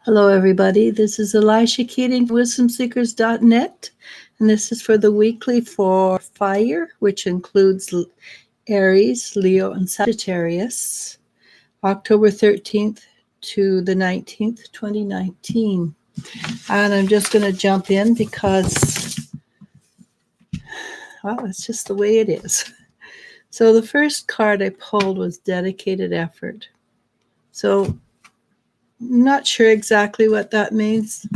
Hello, everybody. This is Eliz-sha Keating from wisdomseekers.net, and this is for the weekly for fire, which includes Aries, Leo, and Sagittarius, October 13th to the 19th, 2019. And I'm just going to jump in because, well, it's just the way it is. So the first card I pulled was dedicated effort. So not sure exactly what that means,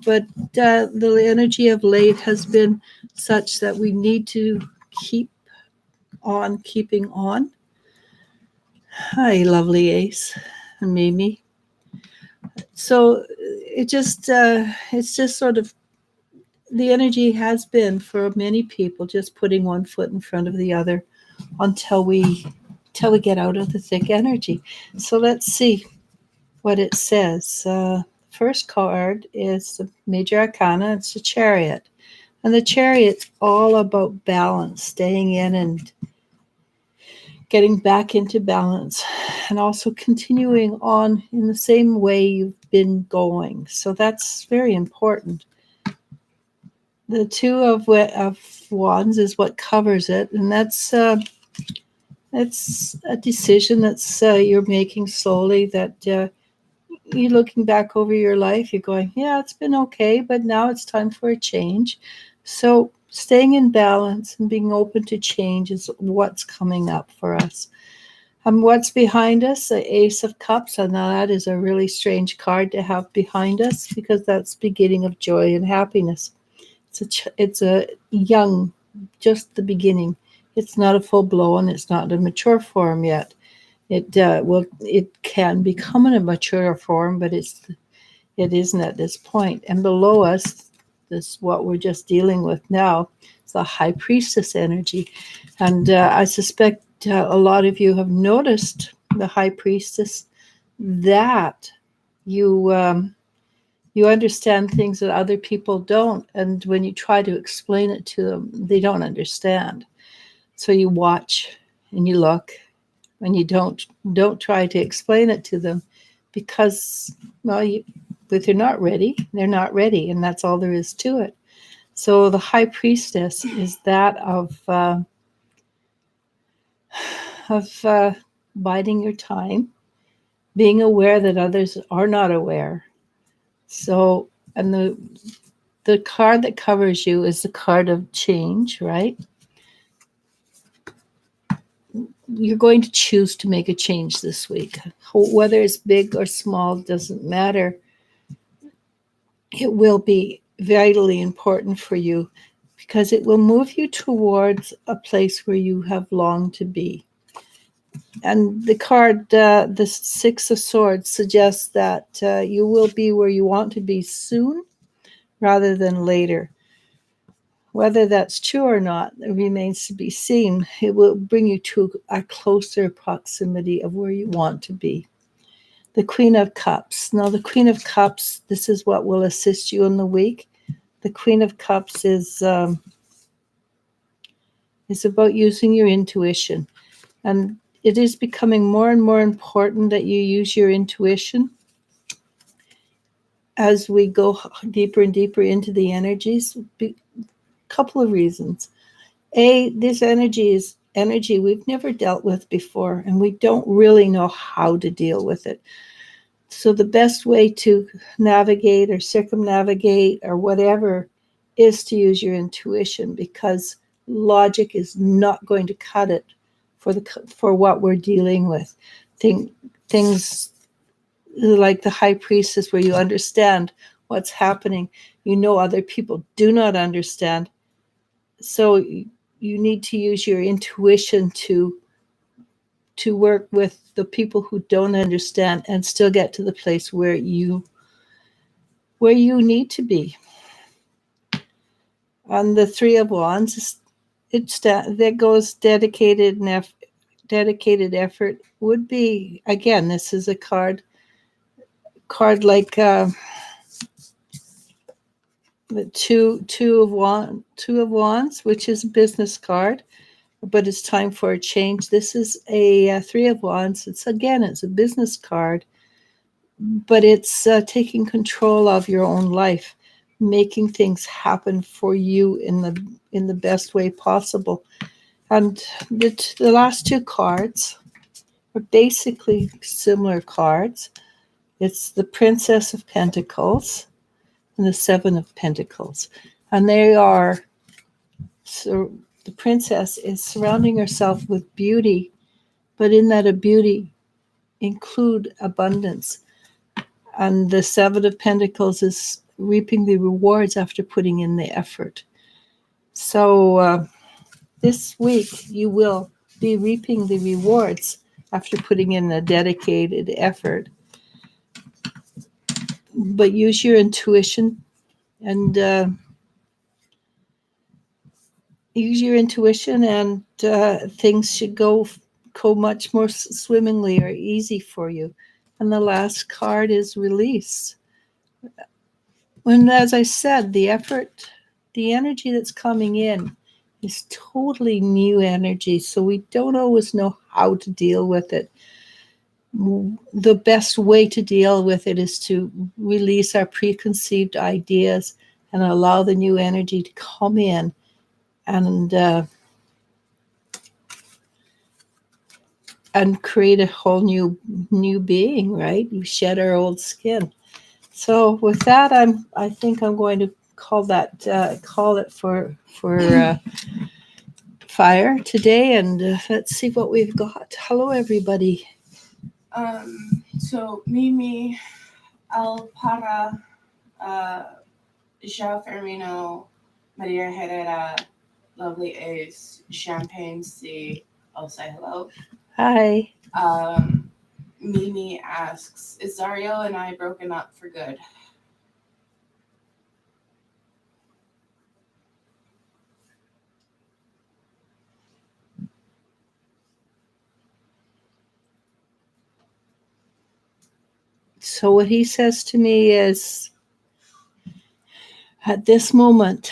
but the energy of late has been such that we need to keep on keeping on. Hi, lovely Ace and Mimi. So it's just sort of the energy has been for many people just putting one foot in front of the other until we get out of the thick energy. So let's see what it says. First card is the Major Arcana. It's the Chariot. And the Chariot's all about balance, staying in and getting back into balance, and also continuing on in the same way you've been going. So that's very important. The Two of Wands is what covers it, and that's a decision that's you're making slowly, that you're looking back over your life, you're going, yeah, it's been okay, but now it's time for a change. So staying in balance and being open to change is what's coming up for us. What's behind us? The Ace of Cups. And now that is a really strange card to have behind us, because that's beginning of joy and happiness. It's a young, just the beginning. It's not a full blown. It's not a mature form yet. It can become in a mature form, but it isn't at this point. And below us, this what we're just dealing with now, is the High Priestess energy. And I suspect a lot of you have noticed the High Priestess, that you understand things that other people don't, and when you try to explain it to them, they don't understand. So you watch and you look, and you don't try to explain it to them, because, well, if they're not ready, they're not ready, and that's all there is to it. So the High Priestess is that of biding your time, being aware that others are not aware. So, and the card that covers you is the card of change, right? You're going to choose to make a change this week. Whether it's big or small doesn't matter. It will be vitally important for you, because it will move you towards a place where you have longed to be. And the card, the Six of Swords, suggests that you will be where you want to be soon rather than later. Whether that's true or not, it remains to be seen. It will bring you to a closer proximity of where you want to be. The Queen of Cups. Now, the Queen of Cups, this is what will assist you in the week. The Queen of Cups is about using your intuition. And it is becoming more and more important that you use your intuition as we go deeper and deeper into the energies. Couple of reasons. This energy is energy we've never dealt with before, and we don't really know how to deal with it. So the best way to navigate or circumnavigate or whatever is to use your intuition, because logic is not going to cut it for what we're dealing with. Things like the High Priestess, where you understand what's happening. You know other people do not understand. So you need to use your intuition to work with the people who don't understand and still get to the place where you need to be. On the Three of Wands, that goes dedicated effort would be, again, this is a card like the two of Wands, which is a business card, but it's time for a change. This is a Three of Wands. It's a business card, but it's taking control of your own life, making things happen for you in the best way possible. And the last two cards are basically similar cards. It's the Princess of Pentacles and the Seven of Pentacles. And they are, so the princess is surrounding herself with beauty, but in that beauty include abundance. And the Seven of Pentacles is reaping the rewards after putting in the effort. So this week you will be reaping the rewards after putting in a dedicated effort. But use your intuition and things should go much more swimmingly or easy for you. And the last card is release. When, as I said, the effort, the energy that's coming in is totally new energy, so we don't always know how to deal with it. The best way to deal with it is to release our preconceived ideas and allow the new energy to come in and create a whole new being, right? We shed our old skin. So with that, I think I'm going to call it for fire today, and let's see what we've got. Hello, everybody. So Mimi, El Para, João Firmino, Maria Herrera, Lovely Ace, Champagne C. I'll say hello. Hi. Mimi asks, is Zariel and I broken up for good? So what he says to me is, at this moment,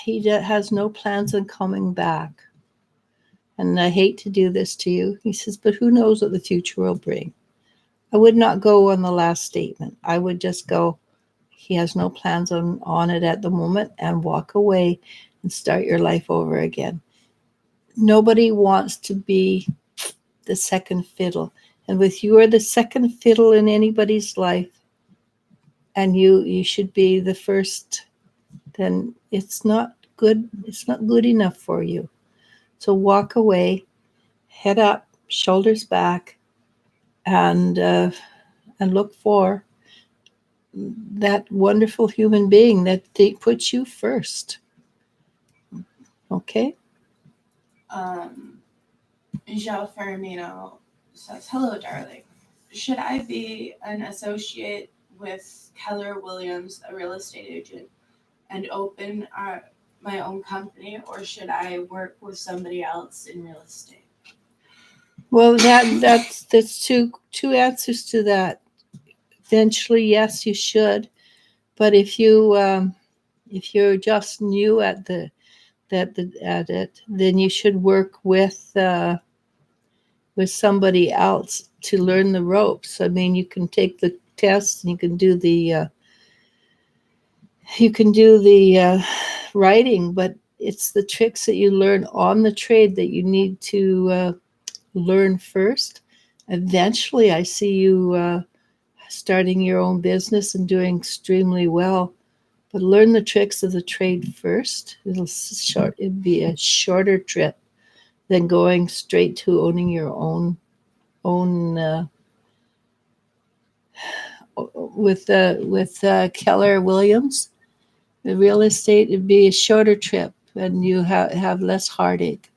he has no plans on coming back. And I hate to do this to you. He says, but who knows what the future will bring? I would not go on the last statement. I would just go, he has no plans on it at the moment, and walk away and start your life over again. Nobody wants to be the second fiddle. And with you are the second fiddle in anybody's life, and you should be the first, then it's not good enough for you. So walk away, head up, shoulders back, and look for that wonderful human being that puts you first. Okay? João Firmino says, hello, darling. Should I be an associate with Keller Williams, a real estate agent, and open my own company, or should I work with somebody else in real estate? Well, that's two answers to that. Eventually, yes, you should, but if you're just new at it, then you should work with somebody else to learn the ropes. I mean, you can take the test and you can do the writing, but it's the tricks that you learn on the trade that you need to learn first. Eventually, I see you starting your own business and doing extremely well. But learn the tricks of the trade first. It'd be a shorter trip than going straight to owning your own with Keller Williams. The real estate, it'd be a shorter trip, and you have less heartache.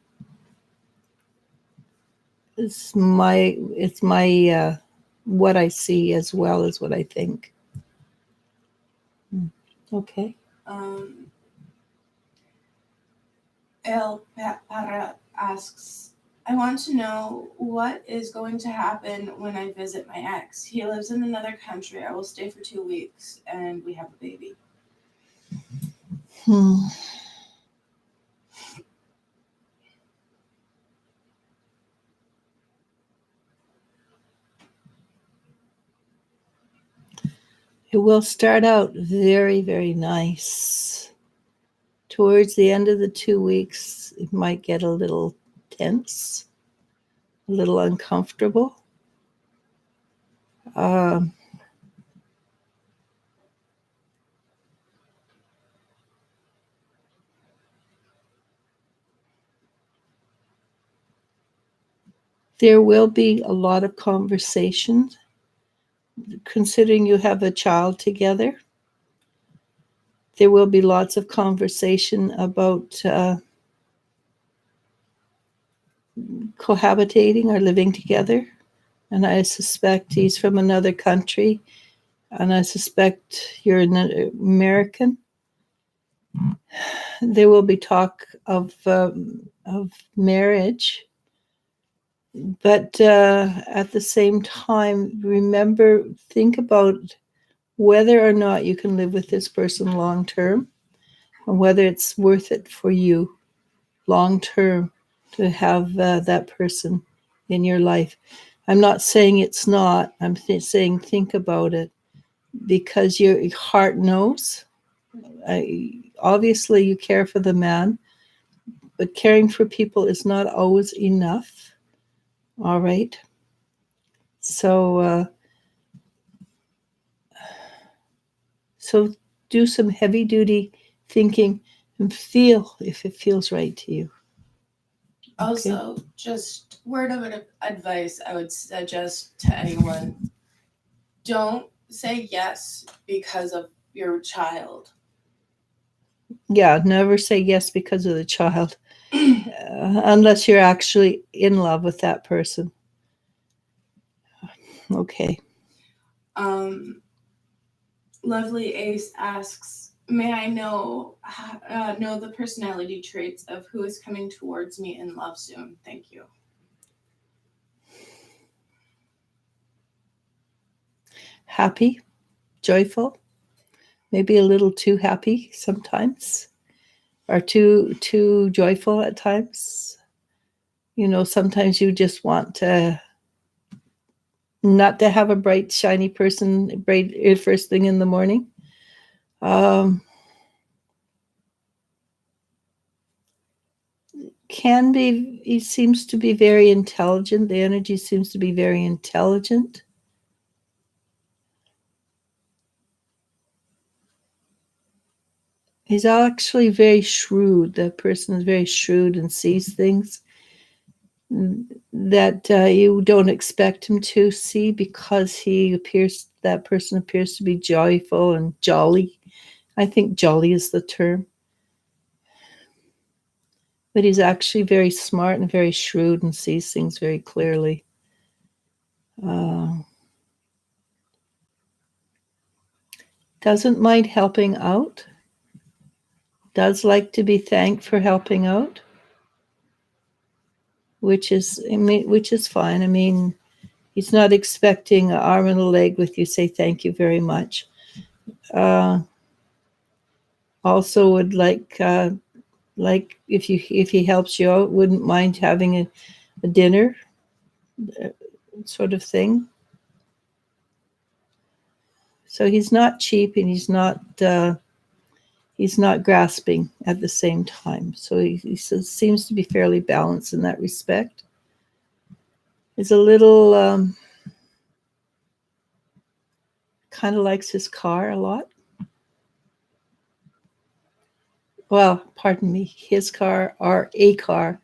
It's my what I see as well as what I think. Okay. El Para asks, I want to know what is going to happen when I visit my ex. He lives in another country. I will stay for 2 weeks, and we have a baby. It will start out very, very nice. Towards the end of the 2 weeks, it might get a little tense, a little uncomfortable. There will be a lot of conversations, considering you have a child together. There will be lots of conversation about cohabitating or living together. And I suspect he's from another country, and I suspect you're an American. There will be talk of marriage, but at the same time, remember, think about whether or not you can live with this person long term, and whether it's worth it for you long term to have that person in your life. I'm not saying it's not. I'm saying think about it, because your heart knows. Obviously, you care for the man, but caring for people is not always enough. All right. So do some heavy duty thinking and feel if it feels right to you. Also, just word of advice I would suggest to anyone: don't say yes because of your child. Yeah, never say yes because of the child, unless you're actually in love with that person. Okay. Lovely Ace asks, may I know the personality traits of who is coming towards me in love soon? Thank you. Happy, joyful, maybe a little too happy sometimes, or too joyful at times. You know, sometimes you just want to not to have a bright, shiny person bright first thing in the morning. Can be, he seems to be very intelligent. The energy seems to be very intelligent. He's actually very shrewd. The person is very shrewd and sees things that you don't expect him to see, because that person appears to be joyful and jolly. I think jolly is the term. But he's actually very smart and very shrewd and sees things very clearly. Doesn't mind helping out. Does like to be thanked for helping out, which is fine. I mean, he's not expecting an arm and a leg with you say thank you very much. Also would like if he helps you out, wouldn't mind having a dinner sort of thing. So he's not cheap, and he's not grasping at the same time. So he seems to be fairly balanced in that respect. He's a little kind of likes his car a lot. Well, pardon me, his car or a car,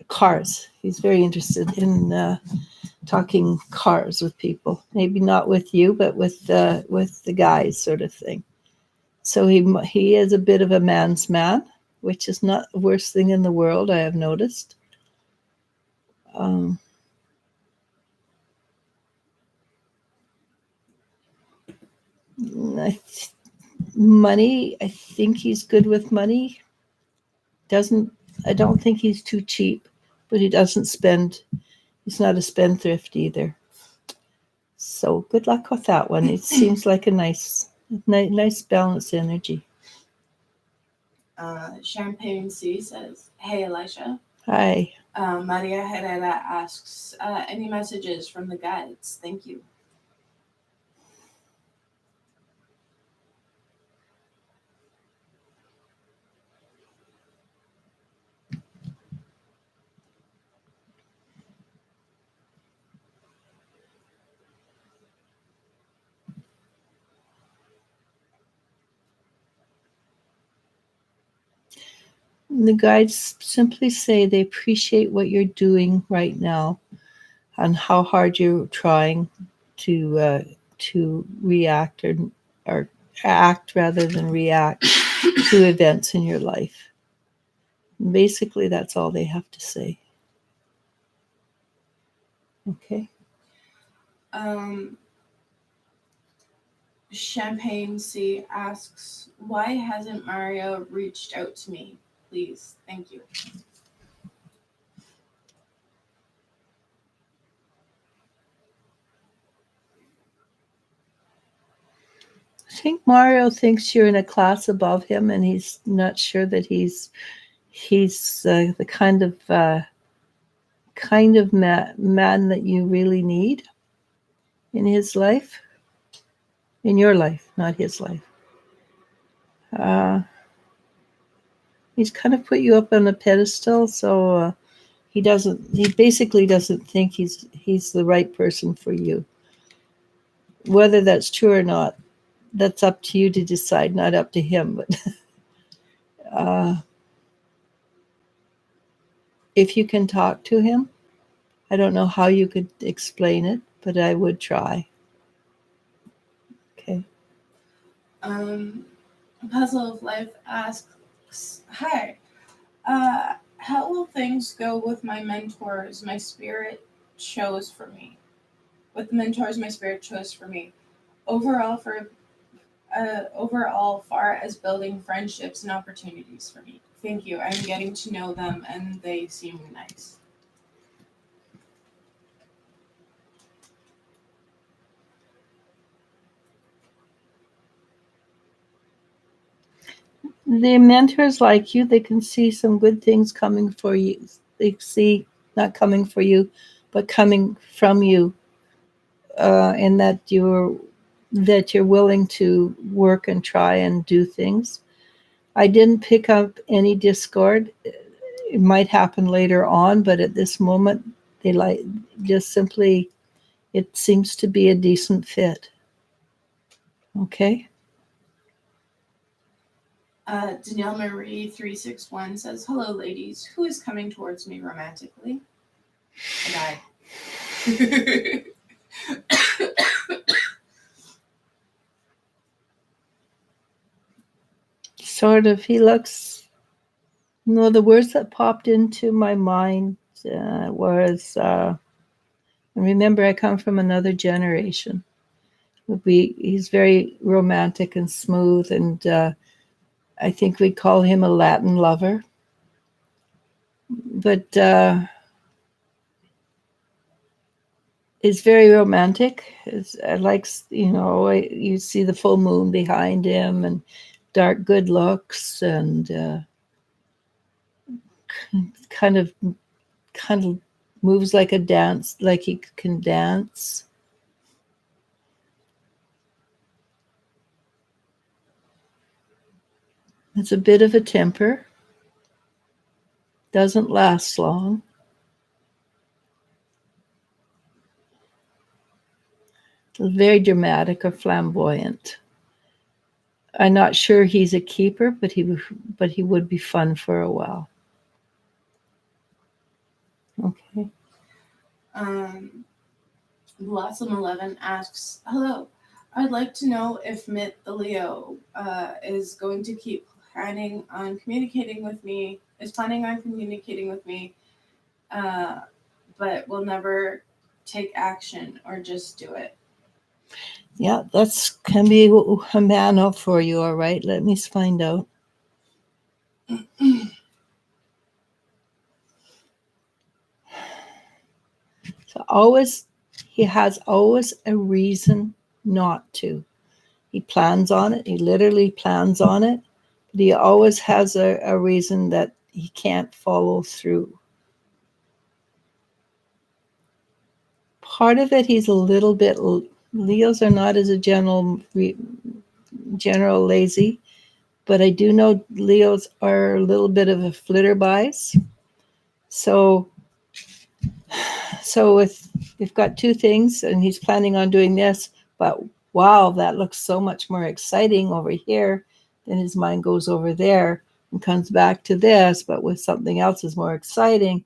cars. He's very interested in talking cars with people. Maybe not with you, but with the guys, sort of thing. So he is a bit of a man's man, which is not the worst thing in the world, I have noticed. Money, I think he's good with money. I don't think he's too cheap, but he doesn't spend. He's not a spendthrift either. So good luck with that one. It seems like a nice balanced energy. Champagne C says, hey, Eliz-sha. Hi. Maria Herrera asks, any messages from the guides? Thank you. The guides simply say they appreciate what you're doing right now and how hard you're trying to react or act rather than react to events in your life. Basically, that's all they have to say. Okay. Champagne C asks, why hasn't Mario reached out to me? Please, thank you. I think Mario thinks you're in a class above him, and he's not sure that he's the kind of man that you really need in his life, in your life, not his life. He's kind of put you up on a pedestal, so he basically doesn't think he's the right person for you. Whether that's true or not, that's up to you to decide, not up to him. But if you can talk to him, I don't know how you could explain it, but I would try. Okay. Puzzle of Life asks, hi, how will things go with my mentors my spirit chose for me? With the mentors my spirit chose for me. Overall, far as building friendships and opportunities for me. Thank you. I'm getting to know them and they seem nice. The mentors like you, they can see some good things coming for you. They see not coming for you, but coming from you, and that you're willing to work and try and do things. I didn't pick up any discord. It might happen later on, but at this moment, they just simply. It seems to be a decent fit. Okay. Danielle Marie 361 says, hello, ladies. Who is coming towards me romantically? A guy. Sort of. He looks. No, the words that popped into my mind was. Remember, I come from another generation. He's very romantic and smooth, and I think we'd call him a Latin lover. But it's very romantic. I like, you see the full moon behind him and dark good looks and kind of moves like a dance, like he can dance. It's a bit of a temper. Doesn't last long. Very dramatic or flamboyant. I'm not sure he's a keeper, but he would be fun for a while. Okay. Blossom 11 asks, hello. I'd like to know if Mitt the Leo is going to keep planning on communicating with me, but will never take action or just do it. Yeah, that's can be a man for you, all right? Let me find out. So he has always a reason not to. He plans on it. He literally plans on it. But he always has a reason that he can't follow through. Part of it, he's a little bit. Leos are not as a general lazy, but I do know Leos are a little bit of a flitterbuys. So we've got two things, and he's planning on doing this, but wow, that looks so much more exciting over here. Then his mind goes over there. and comes back to this, but with something else is more exciting.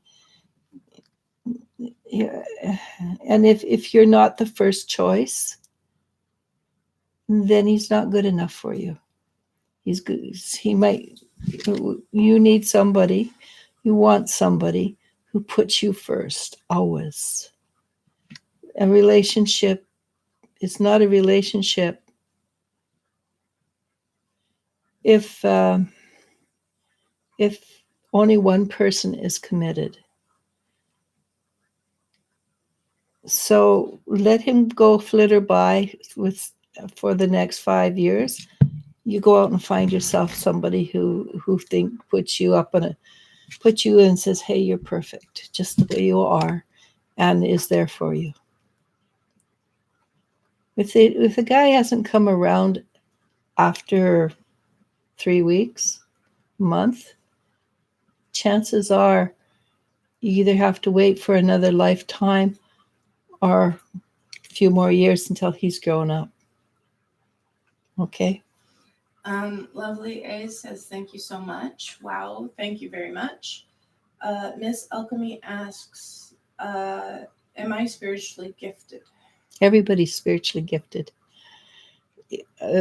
Yeah. And if you're not the first choice, then he's not good enough for you. He's good. You need somebody, you want somebody who puts you first, always. A relationship is not a relationship if only one person is committed. So let him go flitter by for the next 5 years. You go out and find yourself somebody who puts you in and says, hey, you're perfect just the way you are, and is there for you. If the guy hasn't come around after 3 weeks, a month, chances are you either have to wait for another lifetime or a few more years until he's grown up. Okay. Lovely A says, thank you so much. Wow, thank you very much. Miss Alchemy asks, am I spiritually gifted? Everybody's spiritually gifted. We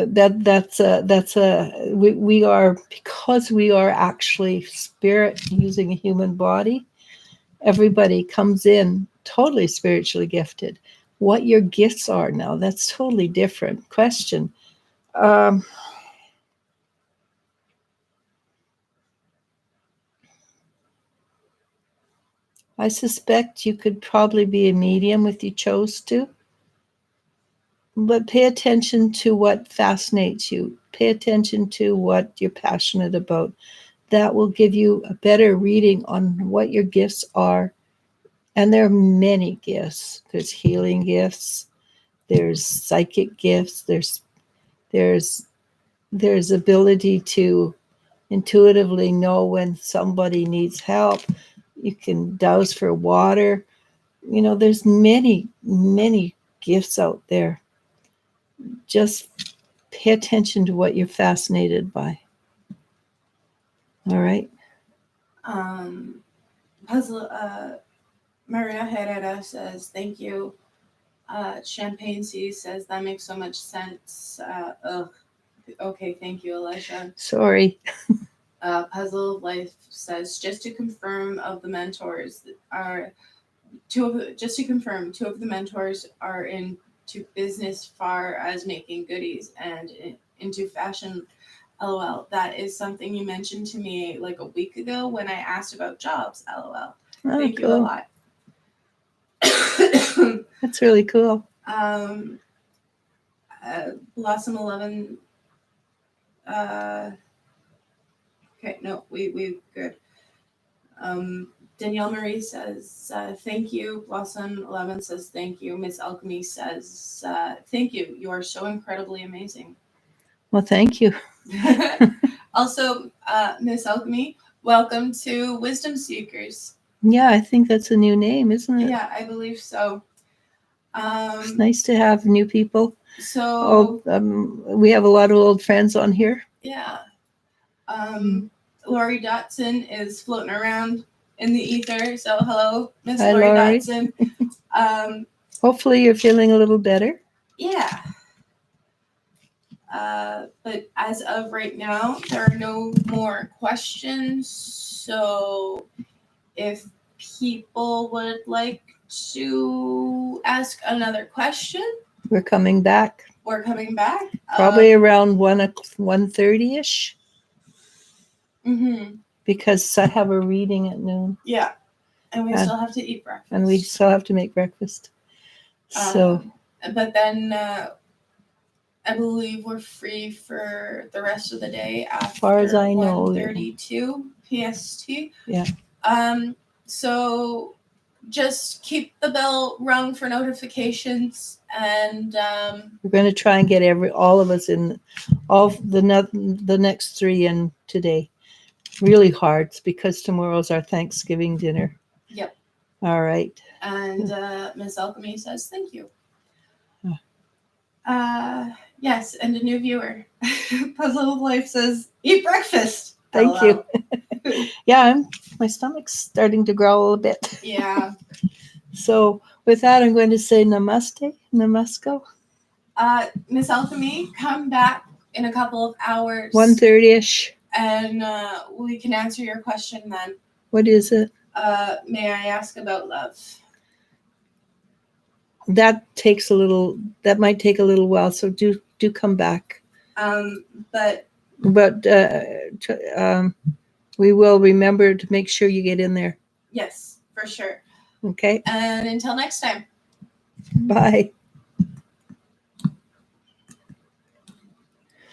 are, because we are actually spirit using a human body. Everybody comes in totally spiritually gifted. What your gifts are now, that's totally different question. I suspect you could probably be a medium if you chose to. But pay attention to what fascinates you. Pay attention to what you're passionate about. That will give you a better reading on what your gifts are. And there are many gifts. There's healing gifts. There's psychic gifts. There's ability to intuitively know when somebody needs help. You can douse for water. There's many, many gifts out there. Just pay attention to what you're fascinated by. All right. Maria Herrera says, thank you. Champagne Sea says, that makes so much sense. Okay, thank you, Eliz-sha. Sorry. Puzzle of Life says, just to confirm, two of the mentors are into business far as making goodies and into fashion. LOL. That is something you mentioned to me like a week ago when I asked about jobs. LOL. Thank you a lot. That's really cool. Blossom 11. Okay, no, we good. Danielle Marie says, thank you. Blossom 11 says, thank you. Miss Alchemy says, thank you. You are so incredibly amazing. Well, thank you. Also, Miss Alchemy, welcome to Wisdom Seekers. Yeah, I think that's a new name, isn't it? Yeah, I believe so. It's nice to have new people. So we have a lot of old friends on here. Yeah. Lori Dotson is floating around in the ether. So hello, Miss Lori Dotson. Hopefully you're feeling a little better. Yeah. But as of right now, there are no more questions. So if people would like to ask another question, we're coming back. Probably around 1:30ish. Mm-hmm. Because I have a reading at noon. Yeah. And we still have to eat breakfast. And we still have to make breakfast. So. But then I believe we're free for the rest of the day after as far as I know, 1:32 PST. Yeah. So just keep the bell rung for notifications, and we're going to try and get all of us in, all the next 3 in today. Really hard because tomorrow's our Thanksgiving dinner. Yep. All right. And Miss Alchemy says thank you. Yes, and a new viewer. Puzzle of Life says, eat breakfast. Thank you. Yeah, my stomach's starting to growl a bit. Yeah. So with that, I'm going to say namaste, namasko. Miss Alchemy, come back in a couple of hours. 1:30ish. And we can answer your question then. What is it? May I ask about love? That might take a little while, so do come back. But we will remember to make sure you get in there. Yes, for sure. Okay. And until next time. Bye.